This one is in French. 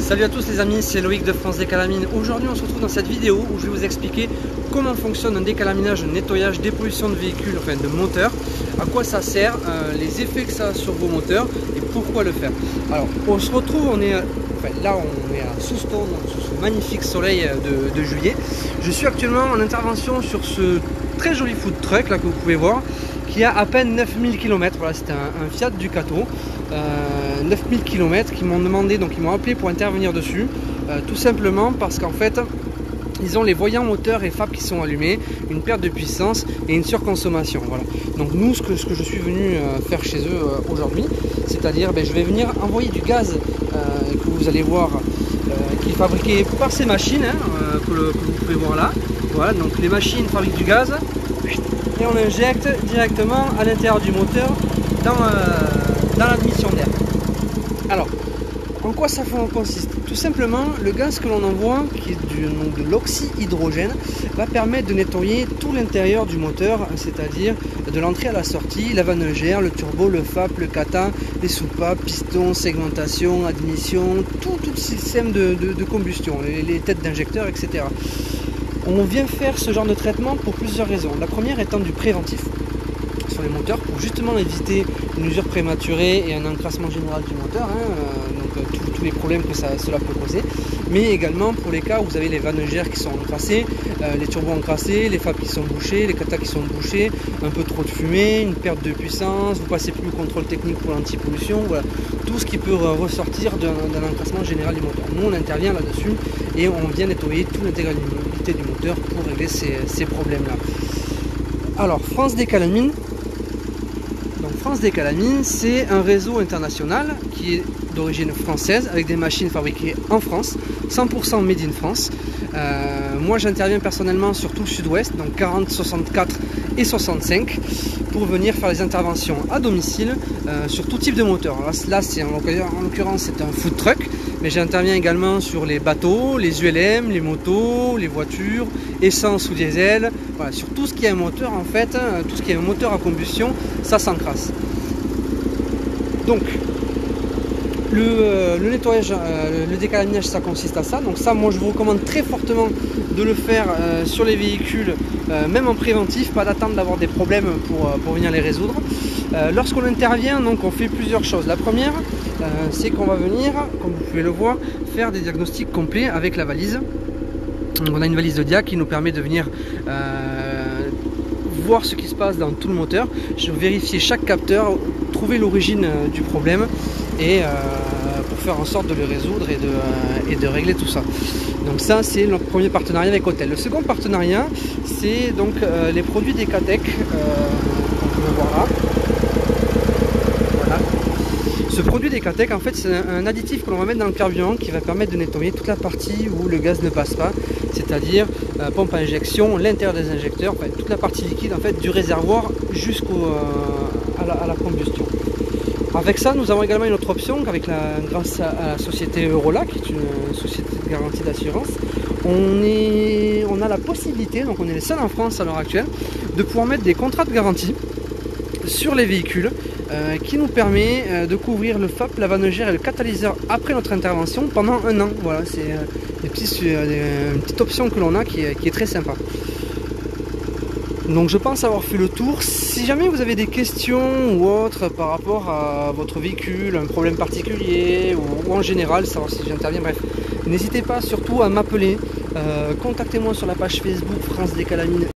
Salut à tous les amis, c'est Loïc de France Décalamine. Aujourd'hui on se retrouve dans cette vidéo où je vais vous expliquer comment fonctionne un décalaminage, un nettoyage, dépollution de véhicules, enfin de moteurs, à quoi ça sert, les effets que ça a sur vos moteurs et pourquoi le faire. Alors on se retrouve, on est à Soustons, sous ce magnifique soleil de juillet. Je suis actuellement en intervention sur ce très joli food truck là que vous pouvez voir, qui a à peine 9000 km. Voilà, c'était un Fiat Ducato, 9000 km, qui m'ont demandé, donc ils m'ont appelé pour intervenir dessus, tout simplement parce qu'en fait ils ont les voyants moteurs et FAP qui sont allumés, une perte de puissance et une surconsommation. Voilà. Donc nous, ce que je suis venu faire chez eux aujourd'hui, c'est-à-dire je vais venir envoyer du gaz que vous allez voir, qui est fabriqué par ces machines que vous pouvez voir là. Voilà, donc les machines fabriquent du gaz et on injecte directement à l'intérieur du moteur dans l'admission d'air. Alors, en quoi ça consiste? Tout simplement, le gaz que l'on envoie, qui est de l'oxyhydrogène, va permettre de nettoyer tout l'intérieur du moteur, c'est-à-dire de l'entrée à la sortie, la vanne-gère, le turbo, le FAP, le kata, les soupapes, pistons, segmentation, admission, tout système de combustion, les têtes d'injecteurs, etc. On vient faire ce genre de traitement pour plusieurs raisons. La première étant du préventif sur les moteurs, pour justement éviter une usure prématurée et un encrassement général du moteur, tous les problèmes que cela peut causer, mais également pour les cas où vous avez les vannes-gères qui sont encrassées, les turbos encrassés, les FAP qui sont bouchés, les katas qui sont bouchés, un peu trop de fumée, une perte de puissance, vous passez plus au contrôle technique pour l'anti-pollution, voilà, tout ce qui peut ressortir d'un encrassement général du moteur. Nous on intervient là-dessus et on vient nettoyer toute l'intégralité du moteur pour régler ces problèmes-là. Alors France Décalamine. France Décalamine, c'est un réseau international qui est d'origine française avec des machines fabriquées en France, 100% made in France. Moi j'interviens personnellement sur tout le sud-ouest, donc 40, 64 et 65, pour venir faire les interventions à domicile sur tout type de moteur. Là c'est en l'occurrence c'est un food truck, mais j'interviens également sur les bateaux, les ULM, les motos, les voitures, essence ou diesel, voilà, sur tout ce qui est un moteur en fait, tout ce qui est un moteur à combustion, ça s'encrasse. Donc le nettoyage, le décalaminage, ça consiste à ça. Donc ça, moi je vous recommande très fortement de le faire sur les véhicules, même en préventif, pas d'attendre d'avoir des problèmes pour venir les résoudre. Lorsqu'on intervient, donc on fait plusieurs choses. La première, c'est qu'on va venir, comme vous pouvez le voir, faire des diagnostics complets avec la valise. Donc on a une valise de diag qui nous permet de venir voir ce qui se passe dans tout le moteur, vérifier chaque capteur, trouver l'origine du problème et pour faire en sorte de le résoudre et de régler tout ça. Donc ça c'est notre premier partenariat avec Autel. Le second partenariat, c'est donc les produits Decatec qu'on peut voir là. Voilà. Ce produit Decatec, en fait, c'est un additif que l'on va mettre dans le carburant qui va permettre de nettoyer toute la partie où le gaz ne passe pas, c'est-à-dire pompe à injection, l'intérieur des injecteurs, enfin, toute la partie liquide en fait du réservoir jusqu'à la combustion. Avec ça, nous avons également une autre option grâce à la société Eurola, qui est une société de garantie d'assurance. On a la possibilité, donc on est les seuls en France à l'heure actuelle, de pouvoir mettre des contrats de garantie sur les véhicules qui nous permet de couvrir le FAP, la vanne-gère et le catalyseur après notre intervention pendant un an. Voilà, c'est une petite option que l'on a qui est très sympa. Donc je pense avoir fait le tour. Si jamais vous avez des questions ou autres par rapport à votre véhicule, un problème particulier ou en général, savoir si j'interviens, bref, n'hésitez pas surtout à m'appeler, contactez-moi sur la page Facebook France Décalamine.